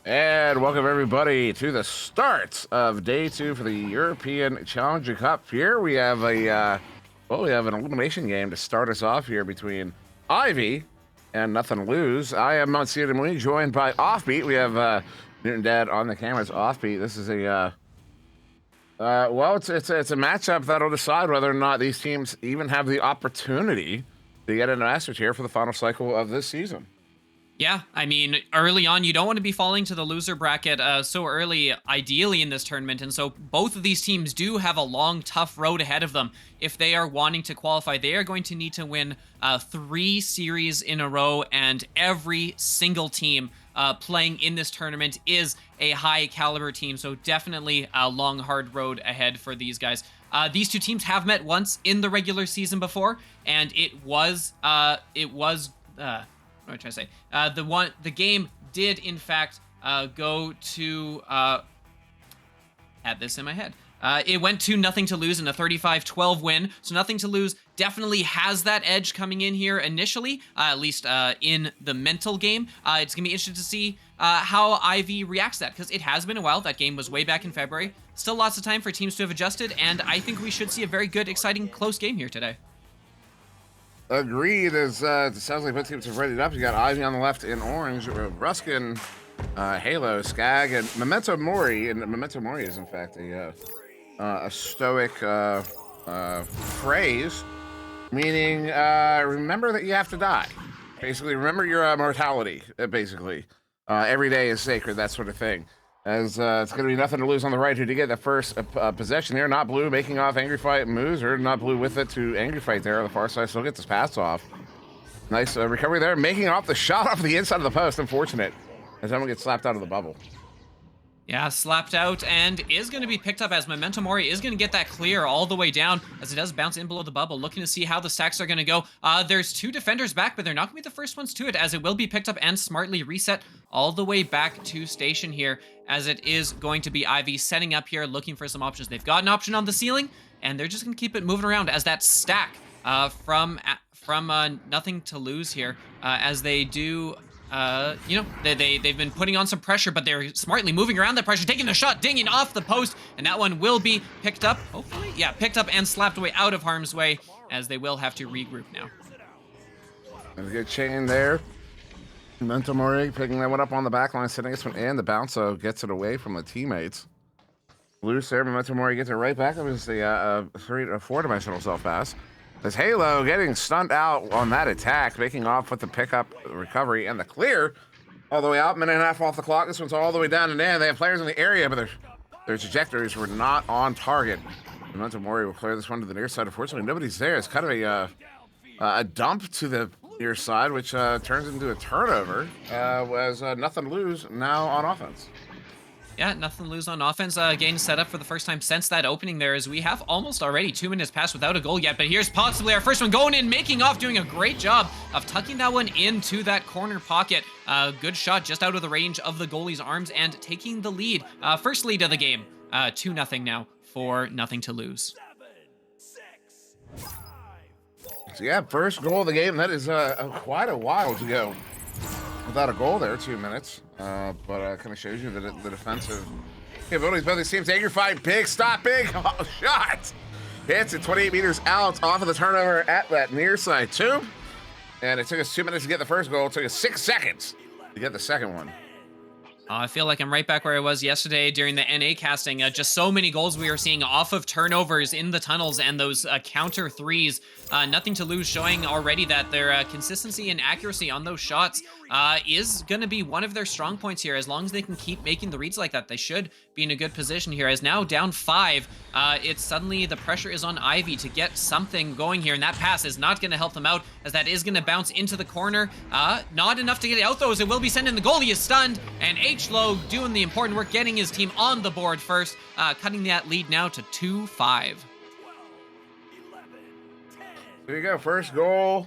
And welcome everybody to the start of day 2 for the European Challenger Cup. Here we have we have an elimination game to start us off here between Ivy and Nothing to Lose. I am Monsieur Demouy, joined by Offbeat. We have Newton Dad on the cameras. Offbeat. This is a it's a matchup that'll decide whether or not these teams even have the opportunity to get into Master Tier for the final cycle of this season. Yeah, I mean, early on, you don't want to be falling to the loser bracket so early, ideally, in this tournament. And so both of these teams do have a long, tough road ahead of them. If they are wanting to qualify, they are going to need to win 3 series in a row. And every single team playing in this tournament is a high caliber team. So definitely a long, hard road ahead for these guys. These two teams have met once in the regular season before, and it was what am I trying to say? The game did in fact go to had this in my head. It went to Nothing to Lose in a 35-12 win. So Nothing to Lose definitely has that edge coming in here initially, at least in the mental game. It's gonna be interesting to see how Ivy reacts to that, because it has been a while. That game was way back in February. Still lots of time for teams to have adjusted, and I think we should see a very good, exciting, close game here today. Agreed. As it sounds like both teams have readied up. You got Ivy on the left in orange, Ruskin, Halo, Skag, and Memento Mori. And Memento Mori is in fact a stoic phrase, meaning remember that you have to die. Basically, remember your mortality. Basically, every day is sacred. That sort of thing. As it's going to be Nothing to Lose on the right, who to get the first possession here. Not Blue making off Angry Fight moves, or Not Blue with it to Angry Fight there on the far side. Still gets his pass off. Nice recovery there. Making off the shot off the inside of the post. Unfortunate, as someone gets slapped out of the bubble. Yeah, slapped out, and is going to be picked up as Memento Mori is going to get that clear all the way down as it does bounce in below the bubble. Looking to see how the stacks are going to go. There's 2 defenders back, but they're not going to be the first ones to it, as it will be picked up and smartly reset all the way back to station here, as it is going to be Ivy setting up here, looking for some options. They've got an option on the ceiling, and they're just going to keep it moving around as that stack from Nothing to Lose here, as they do... they've been putting on some pressure, but they're smartly moving around that pressure, taking a shot, dinging off the post, and that one will be picked up, hopefully. Yeah, picked up and slapped away out of harm's way, as they will have to regroup now. There's a good chain there. Memento Mori picking that one up on the back line, sending this one in. The bounce gets it away from the teammates. Loose there. Memento Mori gets it right back. It was a 4-dimensional self-pass. As Halo getting stunned out on that attack, making off with the pickup, the recovery, and the clear all the way out. Minute and a half off the clock. This one's all the way down and in. They have players in the area, but their trajectories were not on target. Memento Mori will clear this one to the near side. Unfortunately, nobody's there. It's kind of a dump to the near side, which turns into a turnover. Was Nothing to Lose now on offense. Yeah, Nothing to Lose on offense. Getting set up for the first time since that opening there, as we have almost already 2 minutes passed without a goal yet. But here's possibly our first one going in, making off, doing a great job of tucking that one into that corner pocket. Good shot just out of the range of the goalie's arms and taking the lead. First lead of the game. 2-0 now for Nothing to Lose. So yeah, first goal of the game. That is quite a while to go without a goal there, 2 minutes. But kind of shows you that the defensive capabilities both these teams. Angry Fight, big stop, big shot. Hits it 28 meters out off of the turnover at that near side too. And it took us 2 minutes to get the first goal. It took us 6 seconds to get the second one. I feel like I'm right back where I was yesterday during the NA casting. Just so many goals we were seeing off of turnovers in the tunnels and those counter threes. Nothing to Lose showing already that their consistency and accuracy on those shots is going to be one of their strong points here. As long as they can keep making the reads like that, they should be in a good position here. As now down 5, it's suddenly the pressure is on Ivy to get something going here. And that pass is not going to help them out, as that is going to bounce into the corner. Not enough to get it out though, as it will be sent in. The goalie is stunned, and H-Low doing the important work, getting his team on the board first, cutting that lead now to 2-5. There you go, first goal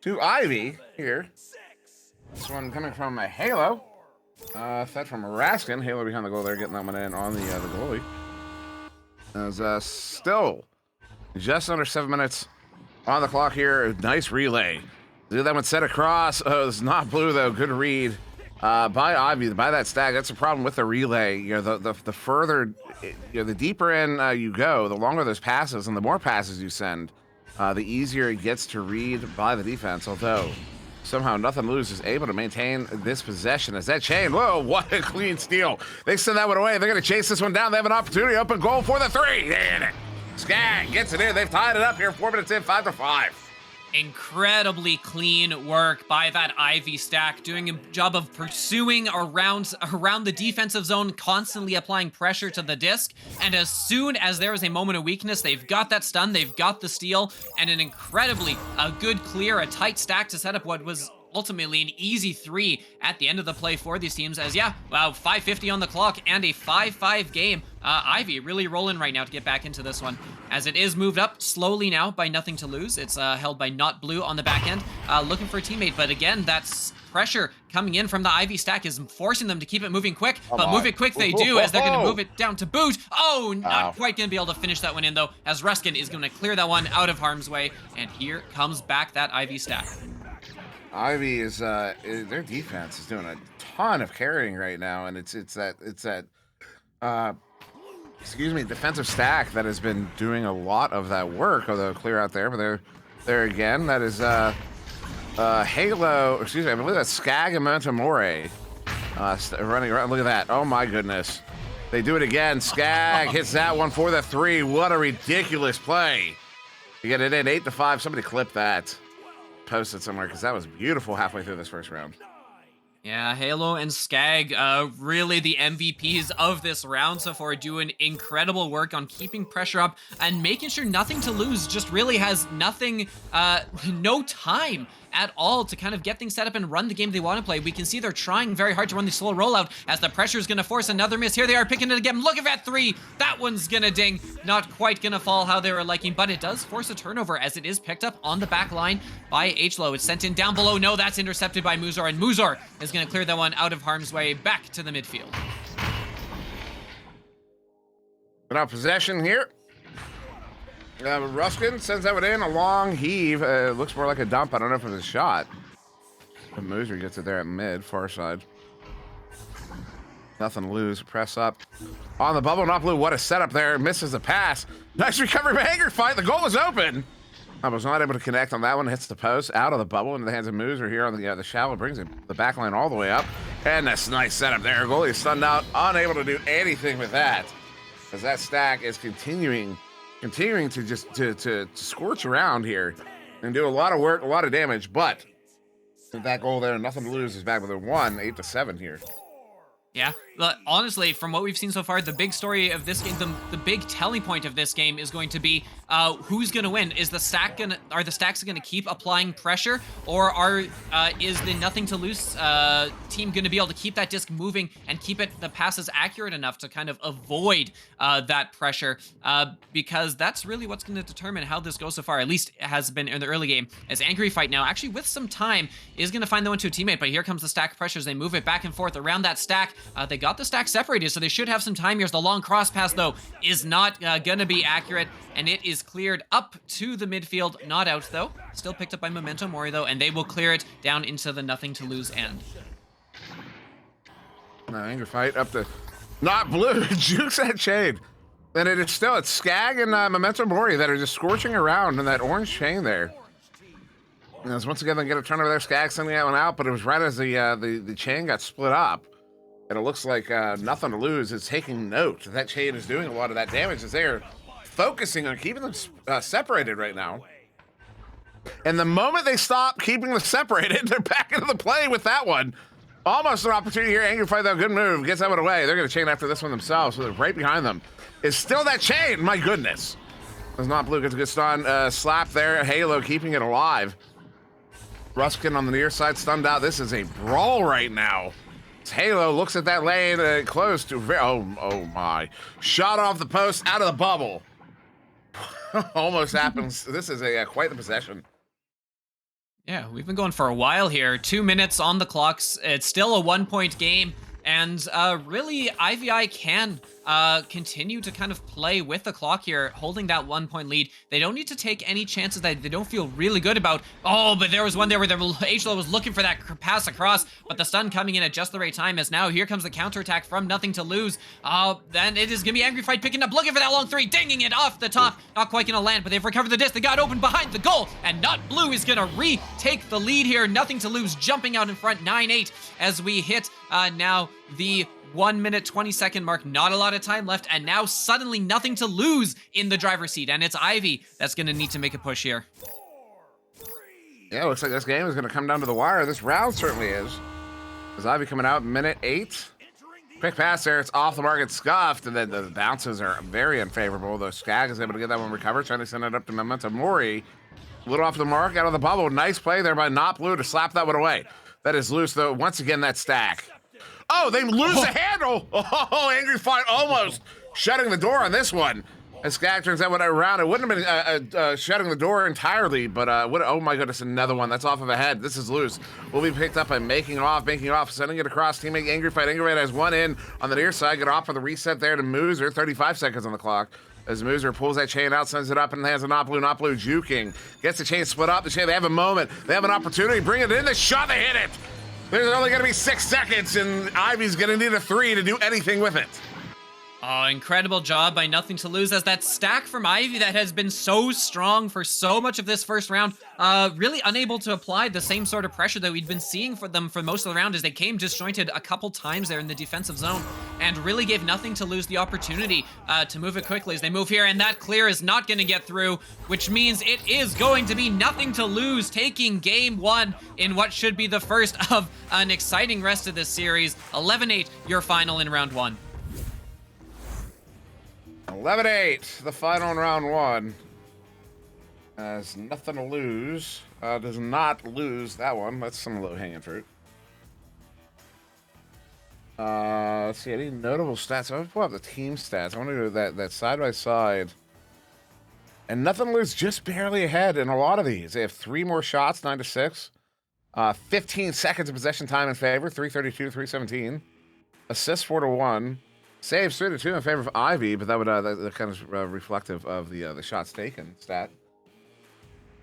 to Ivy here. This one coming from a Halo. Fed from Raskin. Halo behind the goal there, getting that one in on the goalie. As still just under 7 minutes on the clock here. Nice relay. Do that one set across. It's not Blue though. Good read by Ivy, by that stack. That's a problem with the relay. You know, the further, the deeper in you go, the longer those passes and the more passes you send, the easier it gets to read by the defense. Although somehow Nothing to Lose is able to maintain this possession as that chain. Whoa, what a clean steal. They send that one away. They're going to chase this one down. They have an opportunity. Open goal for the 3. Hit it. Skag gets it in. They've tied it up here. 4 minutes in, 5-5. Incredibly clean work by that Ivy stack, doing a job of pursuing around the defensive zone, constantly applying pressure to the disc. And as soon as there is a moment of weakness, they've got that stun, they've got the steal, and an incredibly good clear, a tight stack to set up what was ultimately an easy 3 at the end of the play for these teams. As 5:50 on the clock and a 5-5 game. Ivy really rolling right now to get back into this one, as it is moved up slowly now by Nothing to Lose. It's held by Not Blue on the back end, looking for a teammate. But again, that's pressure coming in from the Ivy stack is forcing them to keep it moving quick. But move it quick they do, as they're going to move it down to boot. Oh, not quite going to be able to finish that one in, though, as Ruskin is going to clear that one out of harm's way. And here comes back that Ivy stack. Ivy is their defense is doing a ton of carrying right now, and it's that defensive stack that has been doing a lot of that work. Although clear out there, but there again. That is Halo. Excuse me, I believe that's Skag and Montemore running around. Look at that! Oh my goodness, they do it again. Skag hits that one for the 3. What a ridiculous play! You get it in 8-5. Somebody clip that. Post it somewhere, because that was beautiful halfway through this first round. Yeah, Halo and Skag, really the MVPs of this round so far, doing incredible work on keeping pressure up and making sure Nothing to Lose just really has no time at all to kind of get things set up and run the game they want to play. We can see they're trying very hard to run the slow rollout, as the pressure is going to force another miss. Here they are picking it again. Look at that 3. That one's going to ding. Not quite going to fall how they were liking, but it does force a turnover, as it is picked up on the back line by Hlo. It's sent in down below. No, that's intercepted by Muzor, and Muzor is going to clear that one out of harm's way back to the midfield. Now possession here. Ruskin sends that one in, a long heave. Looks more like a dump. I don't know if it was a shot. But Moser gets it there at mid, far side. Nothing to Lose. Press up. On the bubble, Not Blue. What a setup there. Misses the pass. Nice recovery by Hanger Fight. The goal is open. I was not able to connect on that one. Hits the post out of the bubble into the hands of Moser here on the shallow. Brings it the back line all the way up. And that's a nice setup there. Goalie stunned out. Unable to do anything with that, as that stack is continuing to just to scorch around here and do a lot of work, a lot of damage. But with that goal there, Nothing to Lose is back with a 1, 8-7 here. Yeah, but honestly, from what we've seen so far, the big story of this game, the big telling point of this game is going to be who's going to win. Are the stacks going to keep applying pressure, or is the Nothing to Lose team going to be able to keep that disc moving and keep the passes accurate enough to kind of avoid that pressure? Because that's really what's going to determine how this goes so far. At least it has been in the early game. As Angry Fight now, actually with some time, is going to find the one to a teammate. But here comes the stack pressures. They move it back and forth around that stack. They got the stack separated, so they should have some time. Here's the long cross pass, though, is not gonna be accurate, and it is cleared up to the midfield. Not out, though. Still picked up by Memento Mori, though, and they will clear it down into the Nothing to Lose end. Angry Fight up to Not Blue. Jukes that chain. And it's Skag and Memento Mori that are just scorching around in that orange chain there. And as once again they get a turnover there, Skag sending that one out, but it was right as the chain got split up. And it looks like Nothing to Lose is taking note. That chain is doing a lot of that damage, as they're focusing on keeping them separated right now. And the moment they stop keeping them separated, they're back into the play with that one. Almost an opportunity here. Angry Fight, though, good move. Gets that one away. They're going to chain after this one themselves, so they're right behind them. Is still that chain. My goodness. Does Not Blue gets a good stun. Slap there. Halo keeping it alive. Ruskin on the near side stunned out. This is a brawl right now. Halo looks at that lane close to, oh my. Shot off the post, out of the bubble. Almost happens. This is quite the possession. Yeah, we've been going for a while here. 2 minutes on the clocks. It's still a 1-point game. And really, IVI can continue to kind of play with the clock here, holding that 1-point lead. They don't need to take any chances that they don't feel really good about. Oh, but there was one there where the HLO was looking for that pass across, but the stun coming in at just the right time, as now here comes the counterattack from Nothing to Lose. Then it is gonna be Angry Fight picking up, looking for that long three, dinging it off the top. Not quite gonna land, but they've recovered the disc. They got open behind the goal, and Not Blue is gonna retake the lead here. Nothing to Lose jumping out in front, 9-8, as we hit now the 1-minute 20-second mark. Not a lot of time left, and now suddenly Nothing to Lose in the driver's seat, and it's Ivy that's gonna need to make a push here. Yeah, looks like this game is gonna come down to the wire. This round certainly is. As Ivy coming out, minute 8. Quick pass there, it's off the mark, it's scuffed, and then the bounces are very unfavorable, though Skag is able to get that one recovered, trying to send it up to Memento Mori. A little off the mark, out of the bubble. Nice play there by Not Blue to slap that one away. That is loose, though. Once again, that stack. Oh, they lose the handle. Oh, Angry Fight almost shutting the door on this one. As Skag turns that one around, it wouldn't have been shutting the door entirely, but oh my goodness, another one. That's off of a head. This is loose. Will be picked up by making off, sending it across. Teammate Angry Fight. Angry Fight has one in on the near side. Get off for the reset there to Moozer. 35 seconds on the clock. As Moozer pulls that chain out, sends it up, and has a Not Blue juking. Gets the chain split up. The chain, they have a moment. They have an opportunity. Bring it in. The shot, they hit it. There's only going to be 6 seconds, and Ivy's going to need a 3 to do anything with it. Oh, incredible job by Nothing to Lose, as that stack from Ivy that has been so strong for so much of this first round, really unable to apply the same sort of pressure that we'd been seeing for them for most of the round, as they came disjointed a couple times there in the defensive zone, and really gave Nothing to Lose the opportunity to move it quickly as they move here, and that clear is not going to get through, which means it is going to be Nothing to Lose taking game 1 in what should be the first of an exciting rest of this series. 11-8, your final in round 1. 11-8, the final in round 1. Has Nothing to Lose. Does not lose that one. That's some low-hanging fruit. Let's see, any notable stats? I'm going to pull up the team stats. I want to do that side-by-side. And Nothing to Lose just barely ahead in a lot of these. They have 3 more shots, 9-6. 15 seconds of possession time in favor, 332, 317. Assists 4-1. Saves 3-2 in favor of Ivy, but that would that kind of reflective of the shots taken stat.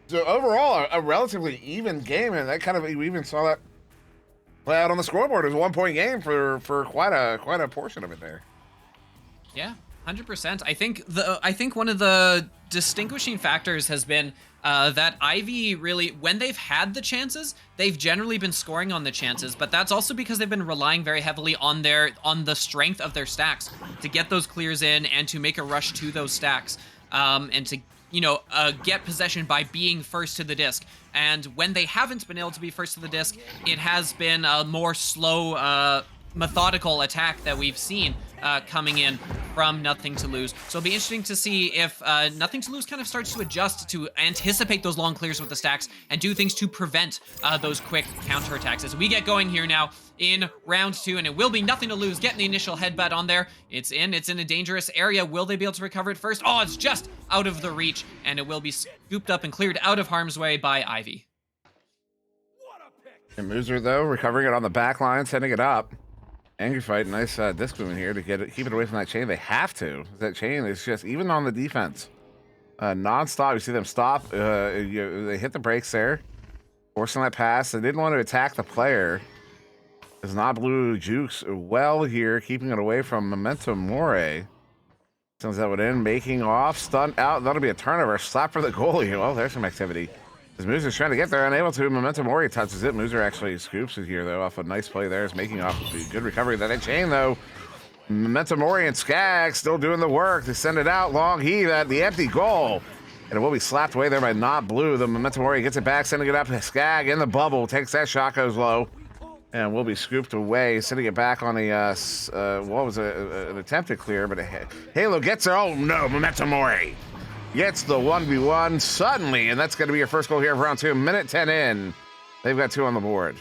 So overall, a relatively even game, and that kind of, we even saw that play out on the scoreboard. It was a 1-point game for quite a portion of it there. Yeah, 100%. I think one of the distinguishing factors has been that Ivy really, when they've had the chances, they've generally been scoring on the chances, but that's also because they've been relying very heavily on the strength of their stacks to get those clears in and to make a rush to those stacks, and to get possession by being first to the disc. And when they haven't been able to be first to the disc, it has been a more slow, methodical attack that we've seen coming in from Nothing to Lose. So it'll be interesting to see if Nothing to Lose kind of starts to adjust to anticipate those long clears with the stacks and do things to prevent those quick counterattacks as we get going here now in round 2, and it will be Nothing to Lose getting the initial headbutt on there. It's in a dangerous area. Will they be able to recover it first? Oh, it's just out of the reach, and it will be scooped up and cleared out of harm's way by Ivy. And Moozer, though, recovering it on the back line, sending it up. Angry Fight, nice disc movement here to keep it away from that chain. They have to. That chain is just, even on the defense, non-stop. You see them stop. They hit the brakes there, forcing that pass. They didn't want to attack the player. It's Not Blue jukes well here, keeping it away from Memento Mori. Sends that one in, making off, stun out. That'll be a turnover. Slap for the goalie. Well, there's some activity. As Moozer's trying to get there, unable to. Memento Mori touches it. Moozer actually scoops it here, though, off a nice play there. Is making off a good recovery. That chain, though. Memento Mori and Skag still doing the work. They send it out. Long heave at the empty goal. And it will be slapped away there by Not Blue. The Memento Mori gets it back, sending it up. Skag in the bubble. Takes that shot, goes low. And will be scooped away, sending it back on an attempted clear, but Halo gets it. Oh, no, Memento Mori gets the 1v1 suddenly, and that's going to be your first goal here of round 2. Minute 10 in. They've got 2 on the board.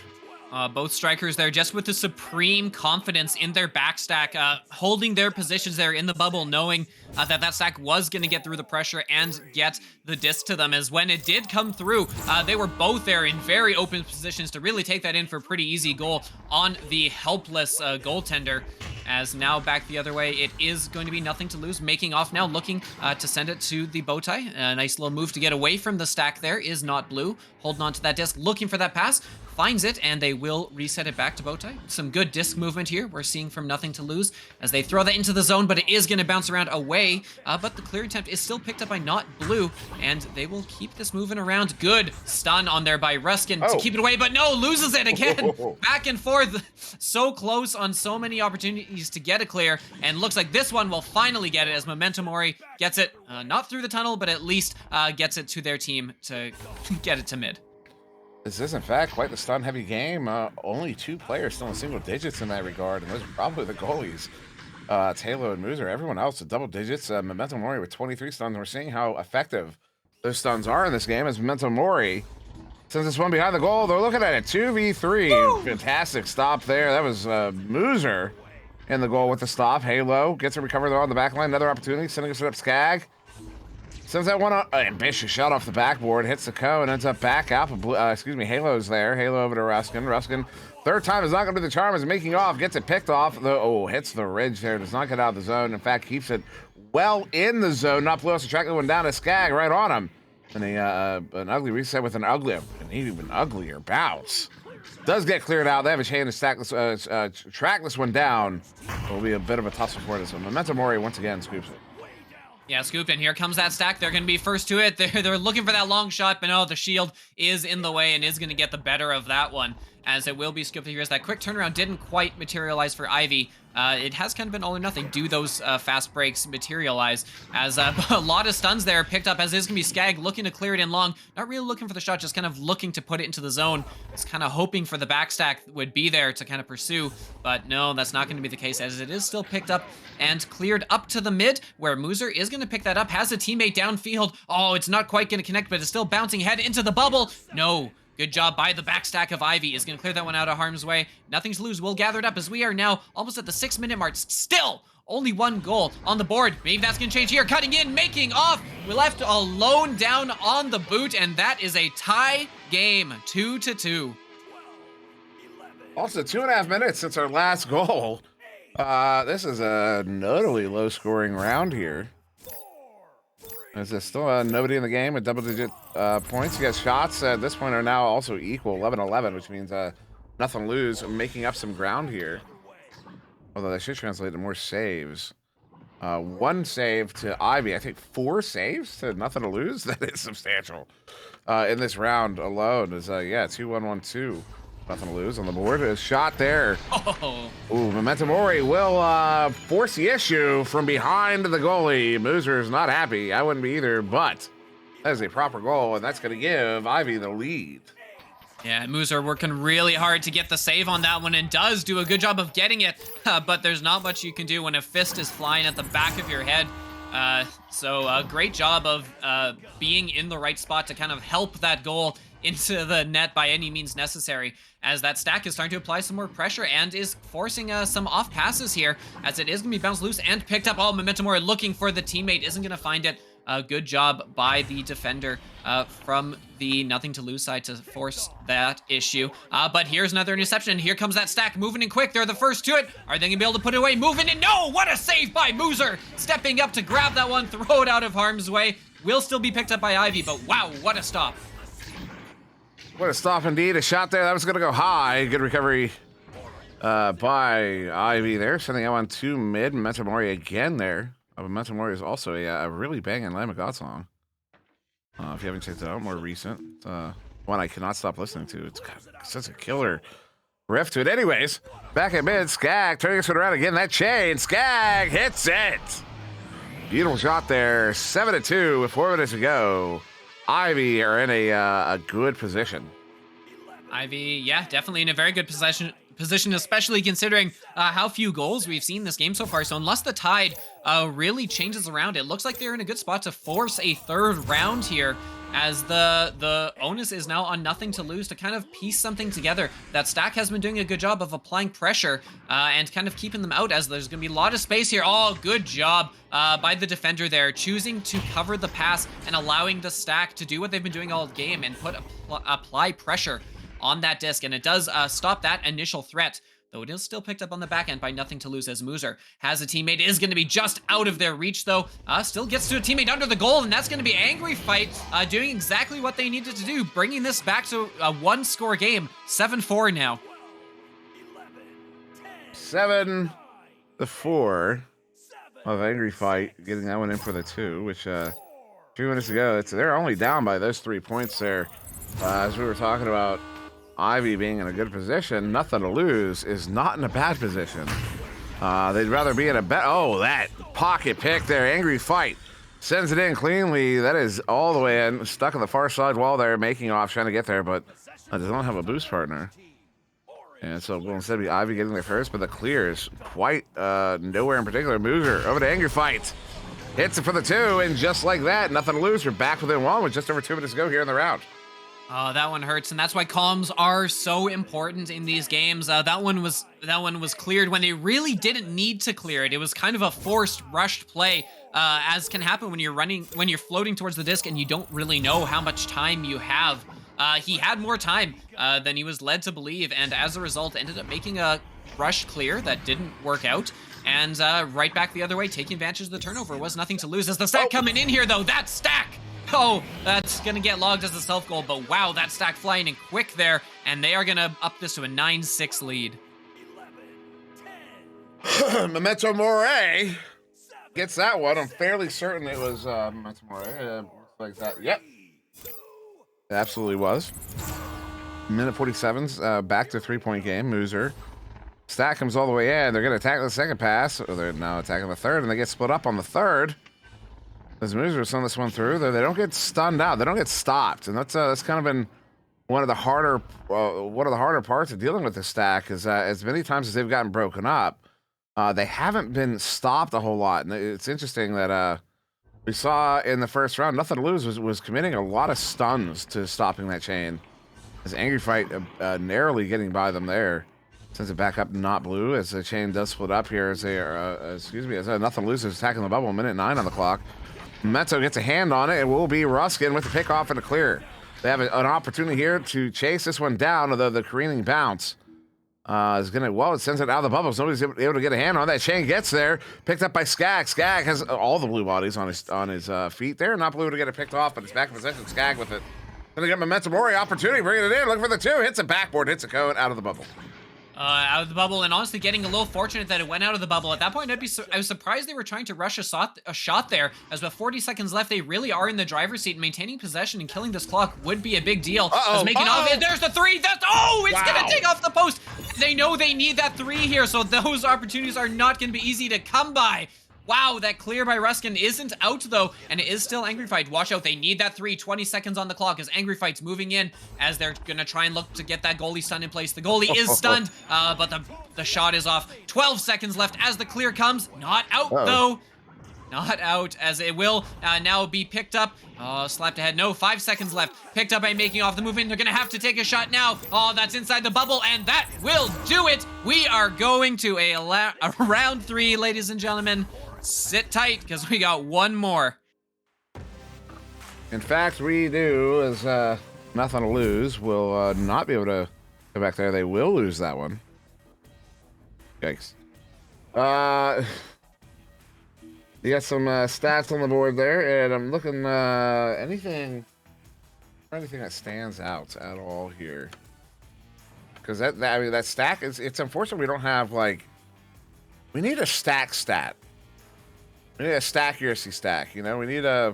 Both strikers there just with the supreme confidence in their backstack, holding their positions there in the bubble, knowing that stack was going to get through the pressure and get the disc to them, as when it did come through, they were both there in very open positions to really take that in for a pretty easy goal on the helpless goaltender. as now back the other way, it is going to be nothing to lose. Making off now, looking to send it to the bow tie. A nice little move to get away from the stack there is Not Blue. Holding on to that disc, looking for that pass. Finds it, and they will reset it back to bow tie. Some good disc movement here we're seeing from Nothing to Lose as they throw that into the zone, but it is going to bounce around away. But the clear attempt is still picked up by Not Blue, and they will keep this moving around. Good stun on there by Ruskin to keep it away, but no, loses it again. Back and forth. So close on so many opportunities to get a clear, and looks like this one will finally get it as Memento Mori gets it, not through the tunnel, but at least gets it to their team to get it to mid. This is, in fact, quite the stun-heavy game. Only 2 players still in single digits in that regard, and those are probably the goalies. It's Halo and Moozer. Everyone else at double digits. Memento Mori with 23 stuns. We're seeing how effective those stuns are in this game as Memento Mori, since this one behind the goal, they're looking at it. 2v3. Woo! Fantastic stop there. That was Moozer in the goal with the stop. Halo gets a recover there on the back line. Another opportunity, sending us up Skag. Sends that one on, ambitious shot off the backboard, hits the cone, ends up back out. Halo's there. Halo over to Ruskin. Ruskin, third time is not going to be the charm, is making off, gets it picked off. Hits the ridge there, does not get out of the zone. In fact, keeps it well in the zone. Not Blue else to track the one down to Skag right on him. And an ugly reset with an even uglier bounce. Does get cleared out. They have a chain to track this one down. It'll be a bit of a tussle for this one. Memento Mori once again scoops it. Yeah, Scoop, and here comes that stack. They're going to be first to it. They're looking for that long shot, but no, the shield is in the way and is going to get the better of that one, as it will be scooped here. As that quick turnaround didn't quite materialize for Ivy. It has kind of been all or nothing. Do those fast breaks materialize? As a lot of stuns there picked up, as is going to be Skag looking to clear it in long. Not really looking for the shot, just kind of looking to put it into the zone. It's kind of hoping for the backstack would be there to kind of pursue. But no, that's not going to be the case, as it is still picked up and cleared up to the mid, where Moozer is going to pick that up. Has a teammate downfield. Oh, it's not quite going to connect, but it's still bouncing head into the bubble. No. Good job by the backstack of Ivy. Is going to clear that one out of harm's way. Nothing to lose. We'll gather it up as we are now almost at the 6-minute mark. Still, only 1 goal on the board. Maybe that's going to change here. Cutting in, making off. We're left alone down on the boot, and that is a tie game, 2-2. Also, 2.5 minutes since our last goal. This is a notably low-scoring round here. There's still nobody in the game with double-digit points. You guys shots at this point are now also equal, 11-11, which means nothing to lose, making up some ground here. Although that should translate to more saves. 1 save to Ivy. I think 4 saves to nothing to lose. That is substantial. In this round alone is 2-1-1-2. Nothing to lose on the board. A shot there. Oh. Ooh, Memento Mori will force the issue from behind the goalie. Moozer is not happy. I wouldn't be either, but that is a proper goal, and that's going to give Ivy the lead. Yeah, Moozer working really hard to get the save on that one, and does do a good job of getting it, but there's not much you can do when a fist is flying at the back of your head. So a great job of being in the right spot to kind of help that goal into the net by any means necessary, as that stack is starting to apply some more pressure and is forcing some off passes here, as it is going to be bounced loose and picked up. Oh, Memento Mori looking for the teammate, isn't going to find it. Good job by the defender from the Nothing to Lose side to force that issue. But here's another interception. Here comes that stack moving in quick. They're the first to it. Are they going to be able to put it away? Moving in. No! What a save by Moozer! Stepping up to grab that one, throw it out of harm's way. Will still be picked up by Ivy, but wow, what a stop. What a stop indeed. A shot there. That was going to go high. Good recovery by Ivy there. Sending that one to mid. Memento Mori again there. Memento Mori is also a really banging Lamb of God song. If you haven't checked it out, more recent. One I cannot stop listening to. It's got such a killer riff to it. Anyways, back at mid, Skag turning us around again. That chain. Skag hits it. Beautiful shot there. 7-2 with 4 minutes to go. Ivy are in a good position. Ivy, yeah, definitely in a very good position, especially considering how few goals we've seen this game so far. So unless the tide really changes around, it looks like they're in a good spot to force a 3rd round here, as the onus is now on Nothing to Lose to kind of piece something together. That stack has been doing a good job of applying pressure and kind of keeping them out, as there's going to be a lot of space here. Oh, good job by the defender there, choosing to cover the pass and allowing the stack to do what they've been doing all game and apply pressure on that disc, and it does stop that initial threat though it is still picked up on the back end by Nothing to Lose as Moozer has a teammate. Is going to be just out of their reach, though. Still gets to a teammate under the goal, and that's going to be Angry Fight doing exactly what they needed to do, bringing this back to a one-score game. 7-4 now. 7-4 of Angry Fight, getting that one in for the 2, which a few minutes ago, they're only down by those 3 points there. As we were talking about Ivy being in a good position, Nothing to Lose is not in a bad position. They'd rather be in a that pocket pick there. Angry Fight sends it in cleanly. That is all the way in, stuck on the far side wall there, making off, trying to get there, but they don't have a boost partner. And so will instead be Ivy getting there first, but the clear is quite nowhere in particular. Moozer over to Angry Fight. Hits it for the 2, and just like that, Nothing to Lose. We're back within 1 with just over 2 minutes to go here in the round. Oh, that one hurts, and that's why comms are so important in these games. That one was cleared when they really didn't need to clear it. It was kind of a forced, rushed play, as can happen when you're floating towards the disc and you don't really know how much time you have. He had more time than he was led to believe, and as a result, ended up making a rush clear that didn't work out. And right back the other way, taking advantage of the turnover was Nothing to Lose. As the stack coming in here, though, that stack! Oh, that's going to get logged as a self-goal, but wow, that stack flying in quick there, and they are going to up this to a 9-6 lead. Memento Mori gets that one. I'm fairly certain it was Memento Mori. Looks like that. Yep. It absolutely was. Minute 47's back to 3-point game. Moozer. Stack comes all the way in. They're going to attack the second pass. Or they're now attacking the third, and they get split up on the third. As Moozer send this one through, they don't get stunned out. They don't get stopped, and that's kind of been one of the harder parts of dealing with this stack. Is as many times as they've gotten broken up, they haven't been stopped a whole lot. And it's interesting that we saw in the first round, Nothing to Lose was committing a lot of stuns to stopping that chain. As Angry Fight narrowly getting by them there. Sends it back up, not blue, as the chain does split up here. As they are, as Nothing to Lose is attacking the bubble. Minute 9 on the clock. Memento gets a hand on it. It will be Ruskin with the pickoff and a clear. They have an opportunity here to chase this one down, although the careening bounce is going to, it sends it out of the bubbles. Nobody's able to get a hand on that. Chain gets there, picked up by Skag. Skag has all the blue bodies on his feet there. Not blue to get it picked off, but it's back in possession. Skag with it. Gonna get Memento Mori opportunity, bringing it in, looking for the 2, hits a backboard, hits a cone, out of the bubble. Out of the bubble, and honestly getting a little fortunate that it went out of the bubble. At that point, I was surprised they were trying to rush a shot there, as with 40 seconds left, they really are in the driver's seat. Maintaining possession and killing this clock would be a big deal. There's the 3, it's gonna take off the post! They know they need that 3 here, so those opportunities are not gonna be easy to come by. Wow, that clear by Ruskin isn't out, though, and it is still Angry Fight. Watch out, they need that 3. 20 seconds on the clock as Angry Fight's moving in, as they're going to try and look to get that goalie stun in place. The goalie is stunned, but the shot is off. 12 seconds left as the clear comes. Not out, though. Not out, as it will now be picked up. Slapped ahead. No, 5 seconds left. Picked up by making off the movement. They're going to have to take a shot now. Oh, that's inside the bubble, and that will do it. We are going to a round 3, ladies and gentlemen. Sit tight, because we got one more. In fact, we do, as Nothing to Lose will not be able to go back there. They will lose that one. Yikes. You got some stats on the board there, and I'm looking anything that stands out at all here. Because that stack it's unfortunate we don't have, like, we need a stack stat. We need a stack accuracy stack, you know? We need I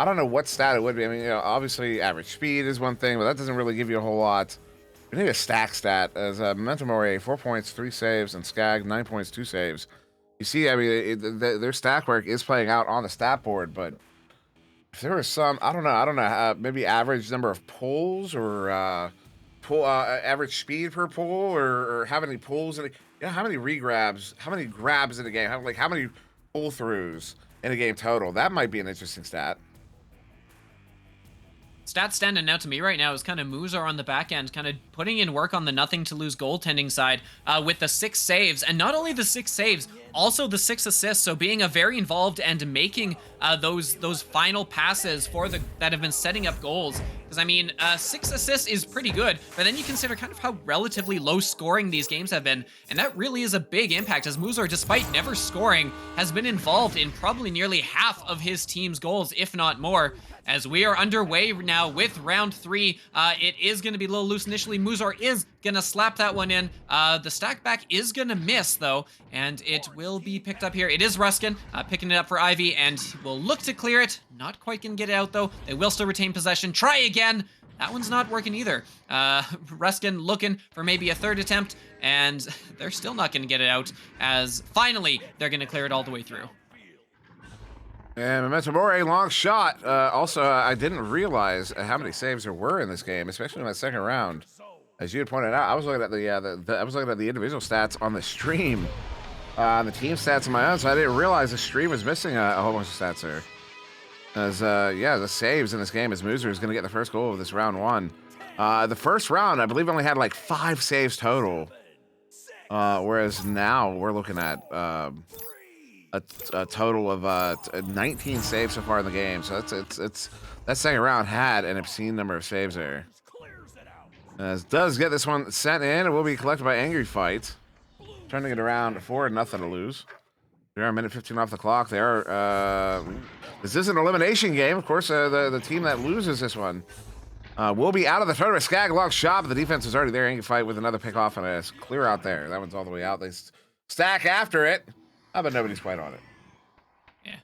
don't know what stat it would be. I mean, obviously average speed is one thing, but that doesn't really give you a whole lot. We need a stack stat, as Memento Mori, 4 points, 3 saves, and Skag, 9 points, 2 saves. You see, I mean, their stack work is playing out on the stat board, but if there was some, I don't know, maybe average number of pulls, or average speed per pull, or how many pulls, how many regrabs, how many grabs in a game, how many pull-throughs in a game total. That might be an interesting stat. Stats standing out to me right now is kind of Moozer on the back end, kind of putting in work on the Nothing to Lose goaltending side with the 6 saves. And not only the 6 saves, also the 6 assists. So being very involved and making those final passes that have been setting up goals. Because, I mean, 6 assists is pretty good, but then you consider kind of how relatively low scoring these games have been, and that really is a big impact, as Muzor, despite never scoring, has been involved in probably nearly half of his team's goals, if not more. As we are underway now with round 3, it is going to be a little loose initially. Muzor is going to slap that one in. The stack back is going to miss, though, and it will be picked up here. It is Ruskin picking it up for Ivy, and will look to clear it. Not quite going to get it out, though. They will still retain possession. Try again. That one's not working either. Ruskin looking for maybe a third attempt, and they're still not going to get it out, as finally they're going to clear it all the way through. And Memento Mori, long shot. Also, I didn't realize how many saves there were in this game, especially in that second round. As you had pointed out, I was looking at the individual stats on the stream, the team stats on my own, so I didn't realize the stream was missing a whole bunch of stats there. As the saves in this game, as Muzor is going to get the first goal of this round 1. The first round, I believe, only had like 5 saves total, whereas now we're looking at a total of 19 saves so far in the game. So it's that second round had an obscene number of saves there. As does get this one sent in, it will be collected by Angry Fight, turning it around 4-0 to lose. They are a minute 15 off the clock. They are. This is an elimination game, of course. The team that loses this one will be out of the tournament. Skag long shot, but the defense is already there. Angry Fight with another pick off and a clear out there. That one's all the way out. They stack after it. But nobody's quite on it. Yeah,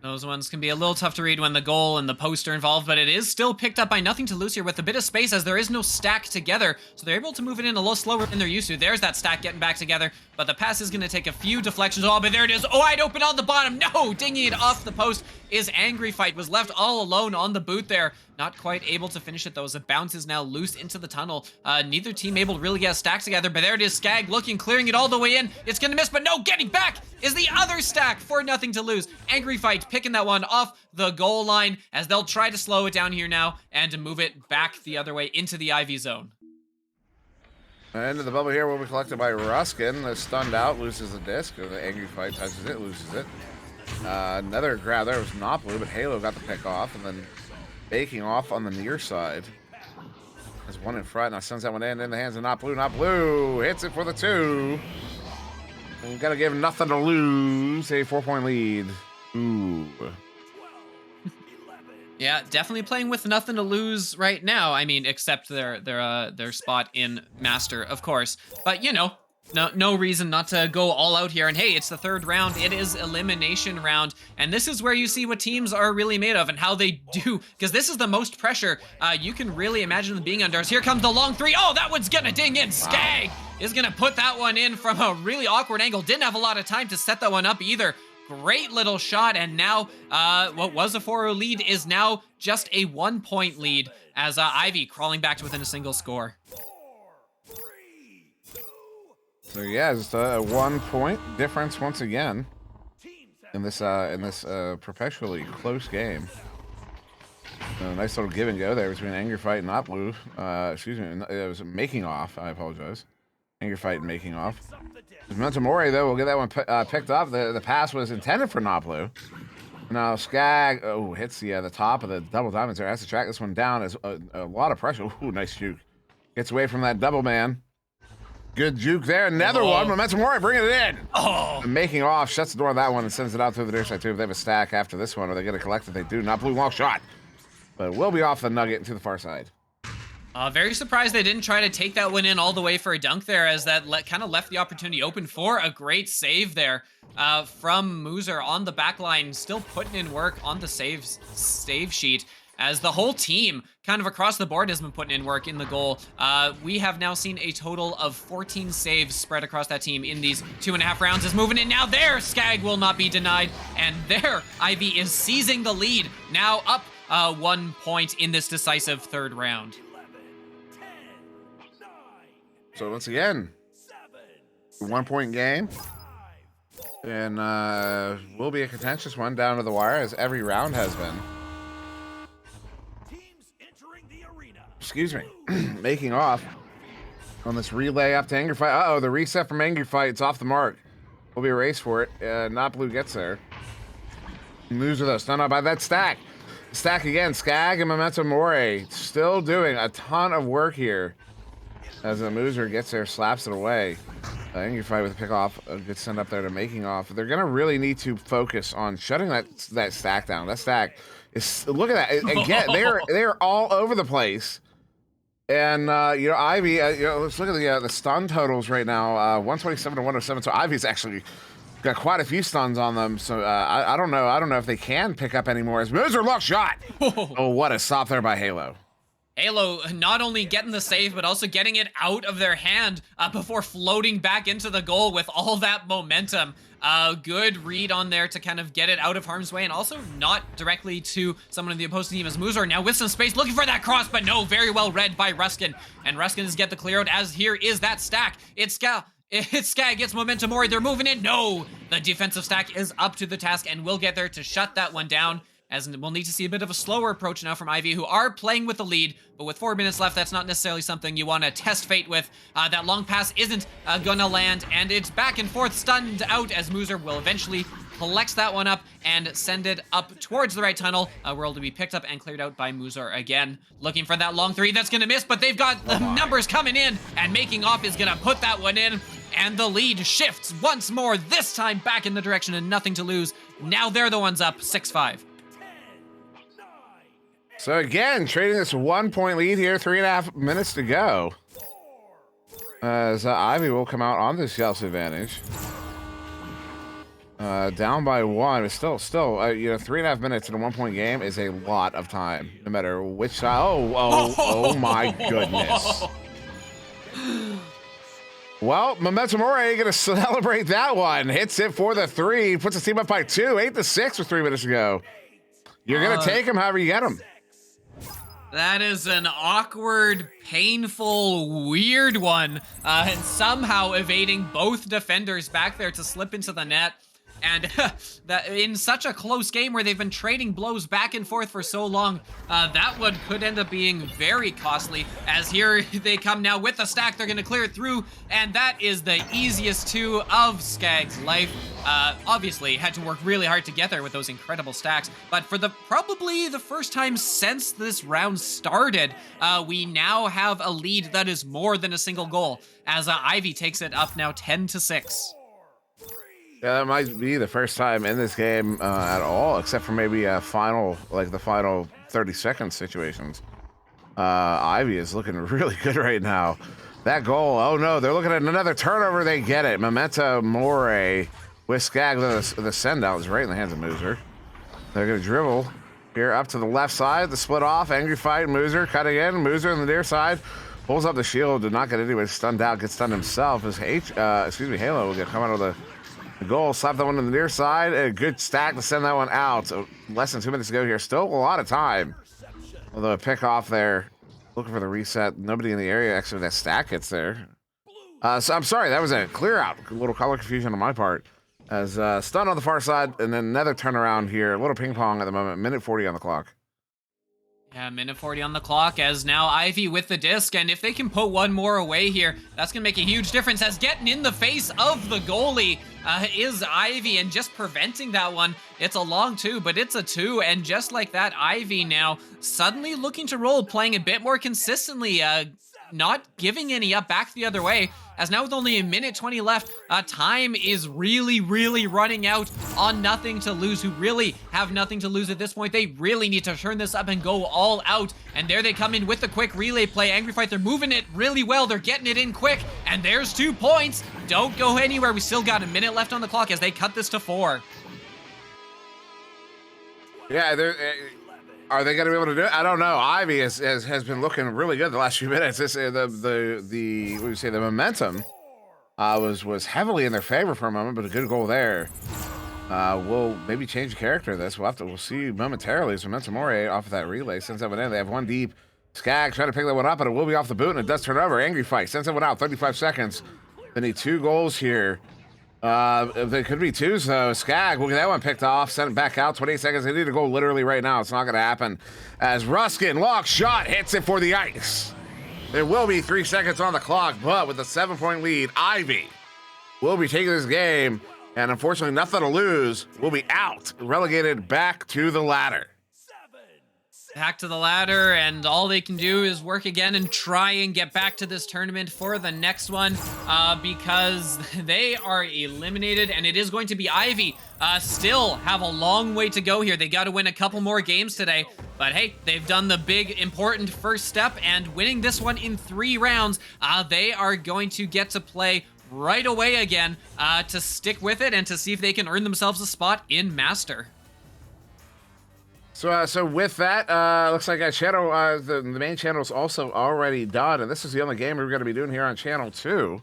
those ones can be a little tough to read when the goal and the post are involved, but it is still picked up by nothing to lose here with a bit of space, as there is no stack together, so they're able to move it in a little slower than they're used to. There's that stack getting back together, but the pass is going to take a few deflections. Oh, but there it is. Oh, wide open on the bottom. No, dinging it off the post is Angry Fight. Was left all alone on the boot there. Not quite able to finish it, though, as it bounces now loose into the tunnel. Neither team able to really get a stack together, but there it is. Skag looking, clearing it all the way in. It's going to miss, but no, getting back is the other stack for nothing to lose. Angry Fight picking that one off the goal line, as they'll try to slow it down here now and to move it back the other way into the Ivy zone. End of the bubble here will be collected by Ruskin. The stunned out, loses the disc. The Angry Fight touches it, loses it. Another grab there was Noplu, but Halo got the pick off, and then baking off on the near side. There's one in front, now sends that one in the hands of Noplu. Noplu hits it for the 2. And gotta give nothing to lose. A 4-point lead. Ooh. Yeah, definitely playing with nothing to lose right now. I mean, except their spot in Master, of course. But you know, no reason not to go all out here. And hey, it's the 3rd round. It is elimination round, and this is where you see what teams are really made of and how they do. Because this is the most pressure you can really imagine them being under. As here comes the long 3. Oh, that one's gonna ding in. Skag is gonna put that one in from a really awkward angle. Didn't have a lot of time to set that one up either. Great little shot, and now what was a 4-0 lead is now just a 1-point lead, as Ivy crawling back to within a single score. So yeah, just a 1-point difference once again in this perpetually close game. A nice little give and go there between Angry Fight and Noplu. Excuse me, it was making off. I apologize. Angry Fight and making off. Memento Mori, though, will get that one picked up. The pass was intended for Noplu. Now Skag hits the top of the double diamonds there. Has to track this one down. As a lot of pressure. Ooh, nice juke. Gets away from that double man. Good juke there. Another one. Memento Mori bringing it in. Oh. Making off. Shuts the door on that one and sends it out through the near side too. If they have a stack after this one, or they get a collect if they do. Noplu long shot. But will be off the nugget and to the far side. Very surprised they didn't try to take that one in all the way for a dunk there, as that kind of left the opportunity open for a great save there from Muzor on the back line, still putting in work on the save sheet, as the whole team kind of across the board has been putting in work in the goal. We have now seen a total of 14 saves spread across that team in these 2.5 rounds. Is moving in now. There, Skag will not be denied, and there, Ivy is seizing the lead, now up 1 point in this decisive 3rd round. So once again, 1-point game, and will be a contentious one down to the wire, as every round has been. Excuse me. Making off on this relay up to Angry Fight. Uh-oh, the reset from Angry Fight. It's off the mark. Will be a race for it. Not Blue gets there. Moves with us. Stunned out by that stack. stack again. Skag and Memento Mori still doing a ton of work here. As the Mooser gets there, slaps it away. Angry Fight with a pick off, a good send up there to making off. They're gonna really need to focus on shutting that stack down. That stack is, look at that again. They're all over the place. And you know, Ivy, let's look at the stun totals right now. 127 to 107. So Ivy's actually got quite a few stuns on them. So I don't know. I don't know if they can pick up anymore. As Mooser lock shot. Oh, what a stop there by Halo. Halo not only getting the save, but also getting it out of their hand before floating back into the goal with all that momentum. Good read on there to kind of get it out of harm's way, and also not directly to someone in the opposing team as Mooser now with some space looking for that cross, but no, very well read by Ruskin. And Ruskin is get the clear out as here is that stack. It's Skag gets Memento Mori, they're moving in. No, the defensive stack is up to the task and will get there to shut that one down. As we'll need to see a bit of a slower approach now from Ivy, who are playing with the lead, but with 4 minutes left, that's not necessarily something you want to test fate with. That long pass isn't gonna land, and it's back and forth, stunned out as Mooser will eventually collects that one up and send it up towards the right tunnel, where it'll be picked up and cleared out by Mooser again. Looking for that long three, that's gonna miss, but they've got the numbers coming in, and making off is gonna put that one in. And the lead shifts once more, this time back in the direction and nothing to lose. Now they're the ones up 6-5. So again, trading this 1 point lead here, 3.5 minutes to go. As Ivy will come out on this Yelps advantage. Down by 1, but still, you know, 3.5 minutes in a 1 point game is a lot of time, no matter which side. Oh my goodness. Well, Memento Mori gonna celebrate that one. Hits it for the 3, puts the team up by 2, 8-6 with 3 minutes to go. You're gonna take him however you get him. That is an awkward, painful, weird one, and somehow evading both defenders back there to slip into the net. And that in such a close game where they've been trading blows back and forth for so long, that one could end up being very costly. As here they come now with the stack, they're gonna clear it through, and that is the easiest 2 of Skag's life. Obviously had to work really hard to get there with those incredible stacks, but for probably the first time since this round started, we now have a lead that is more than a single goal, as Ivy takes it up now 10-6. Yeah, that might be the first time in this game at all, except for maybe the final 30-second situations. Ivy is looking really good right now. That goal, oh no, they're looking at another turnover, they get it. Memento Mori with Skag, the send out is right in the hands of Mooser. They're gonna dribble here up to the left side, the split off, Angry Fight, Mooser cutting in, Mooser on the near side, pulls up the shield, did not get anybody stunned out, gets stunned himself, as Halo will come out of the goal, slap that one on the near side, a good stack to send that one out. So less than 2 minutes to go here, still a lot of time. Although a pick off there, looking for the reset, nobody in the area, actually that stack hits there. So I'm sorry, that was a clear out, a little color confusion on my part. As stun on the far side, and then another turnaround here, a little ping pong at the moment, minute 40 on the clock. Yeah, minute 40 on the clock as now Ivy with the disc, and if they can put one more away here, that's going to make a huge difference, as getting in the face of the goalie is Ivy, and just preventing that one. It's a long 2, but it's a 2, and just like that, Ivy now suddenly looking to roll, playing a bit more consistently, not giving any up back the other way, as now with only a minute 20 left, time is really running out on nothing to lose, who really have nothing to lose at this point. They really need to turn this up and go all out, and there they come in with the quick relay play. Angry Fight, they're moving it really well, they're getting it in quick, and there's 2 points. Don't go anywhere, we still got a minute left on the clock as they cut this to 4. Yeah, are they going to be able to do it? I don't know. Ivy has been looking really good the last few minutes. This the momentum was heavily in their favor for a moment, but a good goal there. Will maybe change the character of this. We'll see momentarily as Memento Mori off of that relay sends that one in. They have 1 deep. Skag trying to pick that one up, but it will be off the boot, and it does turn over. Angry Fight sends that one out. 35 seconds. They need 2 goals here. They could be 2, so Skag will get that one picked off, send it back out, 28 seconds. They need to go literally right now. It's not going to happen. As Ruskin, lock shot, hits it for the ice. There will be 3 seconds on the clock, but with a 7-point lead, Ivy will be taking this game, and unfortunately nothing to lose, will be out, relegated back to the ladder. back to the ladder, and all they can do is work again and try and get back to this tournament for the next one, because they are eliminated, and it is going to be Ivy. Still have a long way to go here. They got to win a couple more games today, but hey, they've done the big important first step, and winning this one in 3 rounds, they are going to get to play right away again, to stick with it and to see if they can earn themselves a spot in Master. So with that, looks like our channel, the main channel is also already done, and this is the only game we're going to be doing here on channel 2.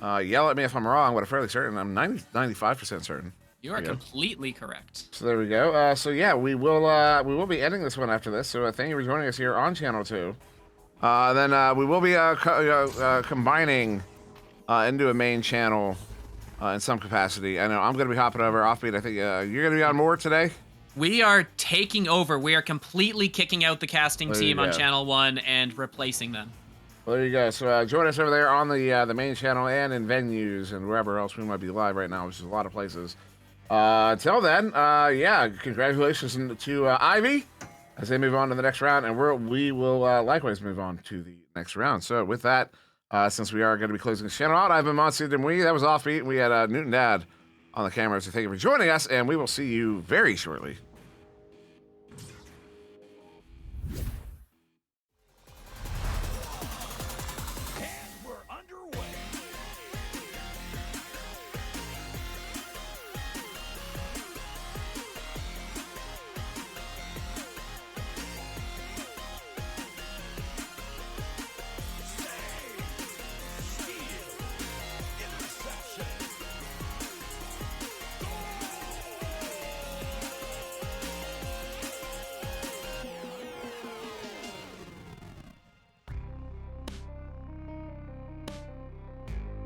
Yell at me if I'm wrong, but I'm fairly certain. I'm 95% certain. You are completely correct. So there we go. So yeah, we will be ending this one after this. So thank you for joining us here on channel 2. Then we will be combining into a main channel in some capacity. I know I'm going to be hopping over Offbeat. I think you're going to be on more today. We are taking over. We are completely kicking out the casting There team you on go. Channel 1 and replacing them. Well, there you go. So join us over there on the main channel and in venues and wherever else we might be live right now, which is a lot of places. Till then, yeah, congratulations to Ivy as they move on to the next round, and we will likewise move on to the next round. So with that, since we are going to be closing the channel out, I've been Monty Demui. That was Offbeat. We had Newton Dad on the camera, so thank you for joining us, and we will see you very shortly.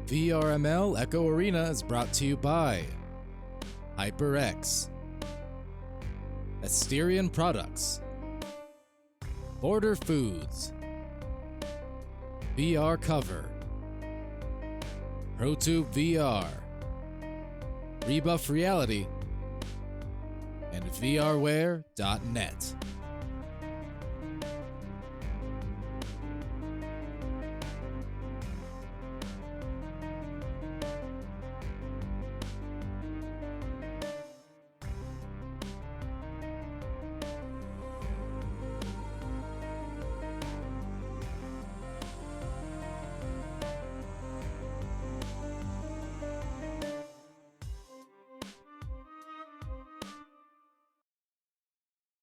VRML Echo Arena is brought to you by HyperX, Asterion Products, Border Foods, VR Cover, ProTube VR, Rebuff Reality, and VRware.net.